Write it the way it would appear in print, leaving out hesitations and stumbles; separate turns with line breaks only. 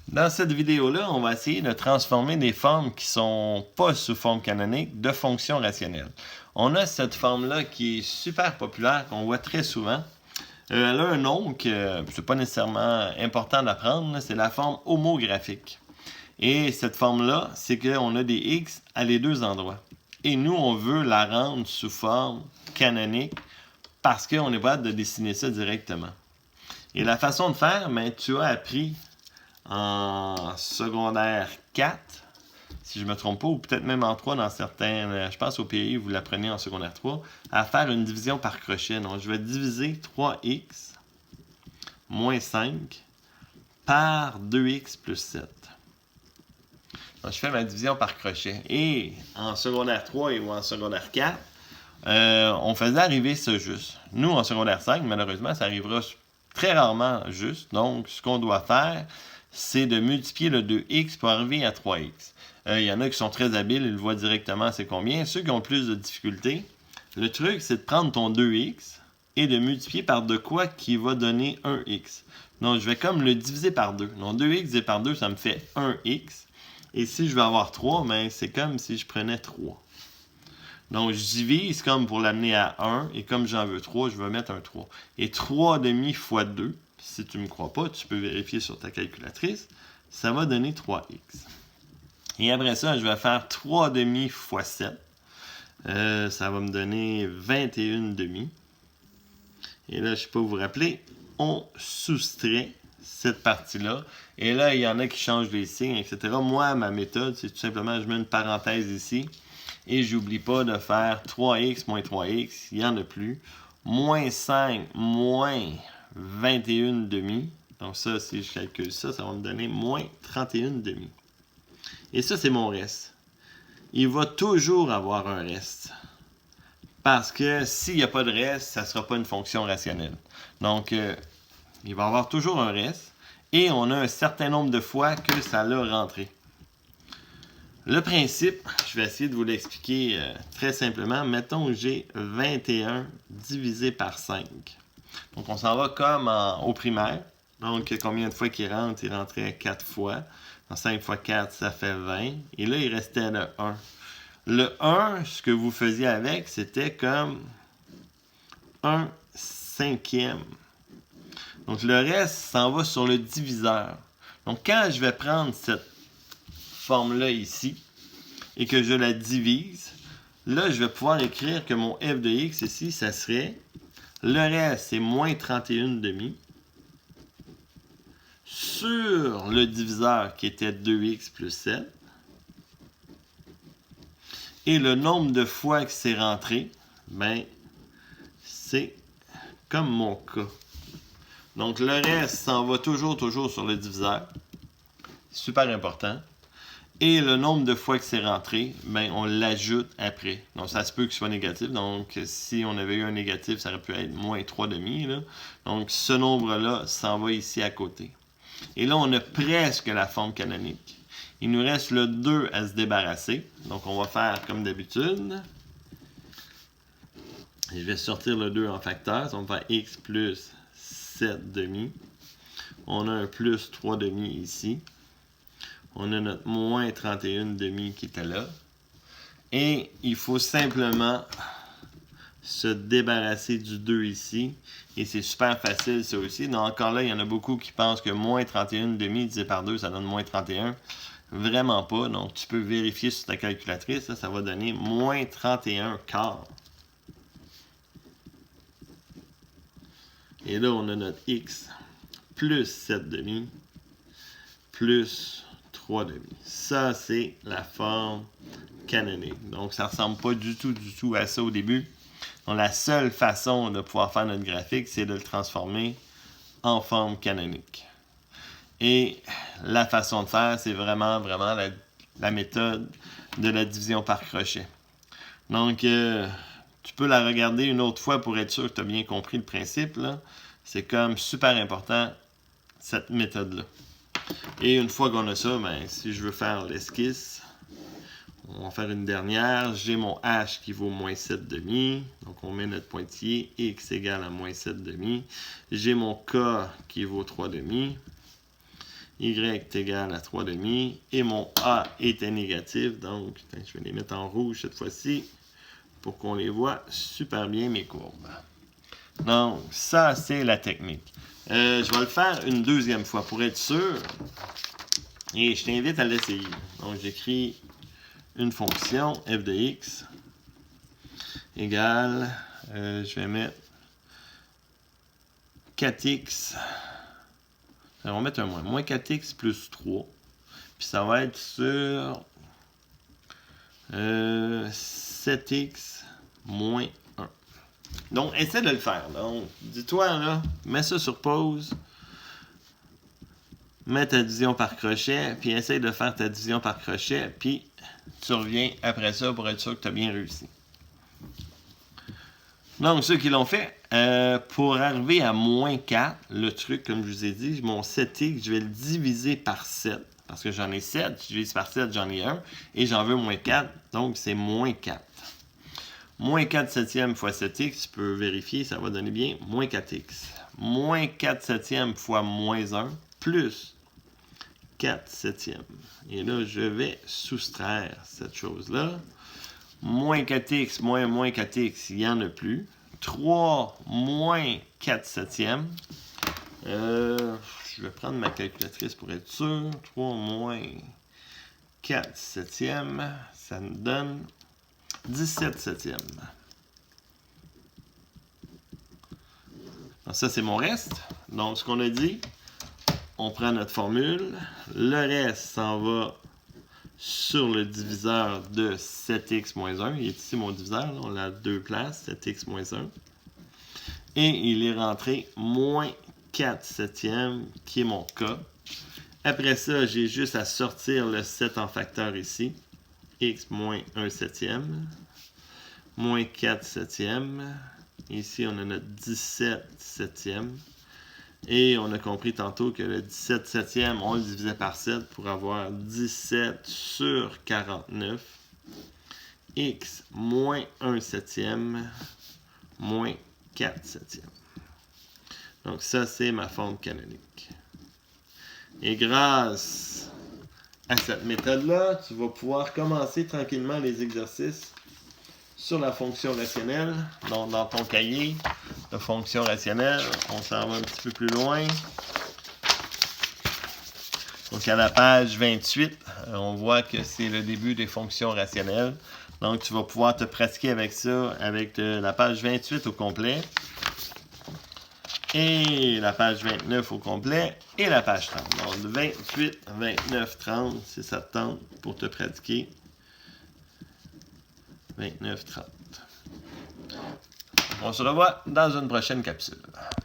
Dans cette vidéo-là, on va essayer de transformer des formes qui ne sont pas sous forme canonique de fonctions rationnelles. On a cette forme-là qui est super populaire, qu'on voit très souvent. Elle a un nom que c'est pas nécessairement important d'apprendre, c'est la forme homographique. Et cette forme-là, c'est qu'on a des x à les deux endroits. Et nous, on veut la rendre sous forme canonique parce qu'on est capable de dessiner ça directement. Et la façon de faire, tu as appris en secondaire 4, si je ne me trompe pas, ou peut-être même en 3 dans certains, je pense au pays, vous l'apprenez en secondaire 3, à faire une division par crochet. Donc, je vais diviser 3x moins 5 par 2x plus 7. Donc, je fais ma division par crochet. Et en secondaire 3 ou en secondaire 4, on faisait arriver ça juste. Nous, en secondaire 5, malheureusement, ça arrivera très rarement juste. Donc, ce qu'on doit faire, c'est de multiplier le 2x pour arriver à 3x. Il y en a qui sont très habiles, ils le voient directement c'est combien. Ceux qui ont plus de difficultés, le truc, c'est de prendre ton 2x et de multiplier par de quoi qui va donner 1x. Donc, je vais comme le diviser par 2. Donc, 2x divisé par 2, ça me fait 1x. Et si je veux avoir 3, c'est comme si je prenais 3. Donc, je divise comme pour l'amener à 1, et comme j'en veux 3, je vais mettre un 3. Et 3 demi fois 2, si tu ne me crois pas, tu peux vérifier sur ta calculatrice, ça va donner 3x. Et après ça, je vais faire 3 demi fois 7. Ça va me donner 21 demi. Et là, je ne sais pas vous rappeler, on soustrait cette partie-là. Et là, il y en a qui changent les signes, etc. Moi, ma méthode, c'est tout simplement, je mets une parenthèse ici. Et j'oublie pas de faire 3x moins 3x, il n'y en a plus. Moins 5 moins 21 demi. Donc ça, si je calcule ça, ça va me donner moins 31 demi. Et ça, c'est mon reste. Il va toujours avoir un reste. Parce que s'il n'y a pas de reste, ça ne sera pas une fonction rationnelle. Donc, il va y avoir toujours un reste. Et on a un certain nombre de fois que ça l'a rentré. Le principe, je vais essayer de vous l'expliquer très simplement. Mettons que j'ai 21 divisé par 5. Donc, on s'en va comme au primaire. Donc, combien de fois qu'il rentre? Il rentrait 4 fois. Donc, 5 fois 4, ça fait 20. Et là, il restait le 1. Le 1, ce que vous faisiez avec, c'était comme 1 cinquième. Donc, le reste s'en va sur le diviseur. Donc, quand je vais prendre cette forme-là ici, et que je la divise, là, je vais pouvoir écrire que mon f de x ici, ça serait, le reste, c'est moins 31 demi, sur le diviseur qui était 2x plus 7, et le nombre de fois que c'est rentré, c'est comme mon cas. Donc, le reste s'en va toujours sur le diviseur. Super important. Et le nombre de fois que c'est rentré, on l'ajoute après. Donc, ça se peut que ce soit négatif. Donc, si on avait eu un négatif, ça aurait pu être moins 3 demi. Là. Donc, ce nombre-là s'en va ici à côté. Et là, on a presque la forme canonique. Il nous reste le 2 à se débarrasser. Donc, on va faire comme d'habitude. Je vais sortir le 2 en facteur. On va faire x plus 7 demi. On a un plus 3 demi ici. On a notre moins 31 demi qui était là. Et il faut simplement se débarrasser du 2 ici. Et c'est super facile ça aussi. Donc encore là, il y en a beaucoup qui pensent que moins 31 demi divisé par 2, ça donne moins 31. Vraiment pas. Donc tu peux vérifier sur ta calculatrice. Là, ça va donner moins 31 quart. Et là, on a notre x plus 7 demi plus 3 demi. Ça, c'est la forme canonique. Donc, ça ne ressemble pas du tout à ça au début. Donc, la seule façon de pouvoir faire notre graphique, c'est de le transformer en forme canonique. Et la façon de faire, c'est vraiment la méthode de la division par crochet. Donc, tu peux la regarder une autre fois pour être sûr que tu as bien compris le principe. Là. C'est comme super important, cette méthode-là. Et une fois qu'on a ça, si je veux faire l'esquisse, on va faire une dernière. J'ai mon h qui vaut moins 7 demi. Donc, on met notre pointillé. X égale à moins 7 demi. J'ai mon k qui vaut 3 demi. y est égal à 3,5 et mon a était négatif. Donc, je vais les mettre en rouge cette fois-ci pour qu'on les voit super bien, mes courbes. Donc, ça, c'est la technique. Je vais le faire une deuxième fois pour être sûr. Et je t'invite à l'essayer. Donc, j'écris une fonction f de x égale, je vais mettre 4x, on va mettre un moins 4x plus 3. Puis ça va être sur 7x moins 1. Donc, essaie de le faire. Donc, dis-toi, là, mets ça sur pause. Mets ta division par crochet, puis essaye de faire ta division par crochet, puis tu reviens après ça pour être sûr que tu as bien réussi. Donc, ceux qui l'ont fait, pour arriver à moins 4, le truc, comme je vous ai dit, mon 7x, je vais le diviser par 7, parce que j'en ai 7, je divise par 7, j'en ai 1, et j'en veux moins 4, donc c'est moins 4. Moins 4 septièmes fois 7x, tu peux vérifier, ça va donner bien moins 4x. Moins 4 septièmes fois moins 1, plus 4 septièmes. Et là, je vais soustraire cette chose-là. Moins 4x moins 4x, il n'y en a plus. 3 moins 4 septièmes. Je vais prendre ma calculatrice pour être sûr. 3 moins 4 septièmes, ça me donne 17 septièmes. Donc ça, c'est mon reste. Donc, ce qu'on a dit, on prend notre formule. Le reste s'en va sur le diviseur de 7x moins 1. Il est ici mon diviseur. Là, on l'a à deux places, 7x moins 1. Et il est rentré moins 4 septièmes, qui est mon cas. Après ça, j'ai juste à sortir le 7 en facteur ici. X moins 1 septième. Moins 4 septièmes. Ici, on a notre 17 septième. Et on a compris tantôt que le 17 septième, on le divisait par 7 pour avoir 17 sur 49. X moins 1 septième moins 4 septièmes. Donc ça, c'est ma forme canonique. Et grâce à cette méthode-là, tu vas pouvoir commencer tranquillement les exercices sur la fonction rationnelle. Donc, dans ton cahier de fonction rationnelle, on s'en va un petit peu plus loin. Donc, à la page 28, on voit que c'est le début des fonctions rationnelles. Donc, tu vas pouvoir te pratiquer avec ça, avec la page 28 au complet. Et la page 29 au complet. Et la page 30. Donc, 28, 29, 30, c'est ça te tente pour te pratiquer. 29, 30. On se revoit dans une prochaine capsule.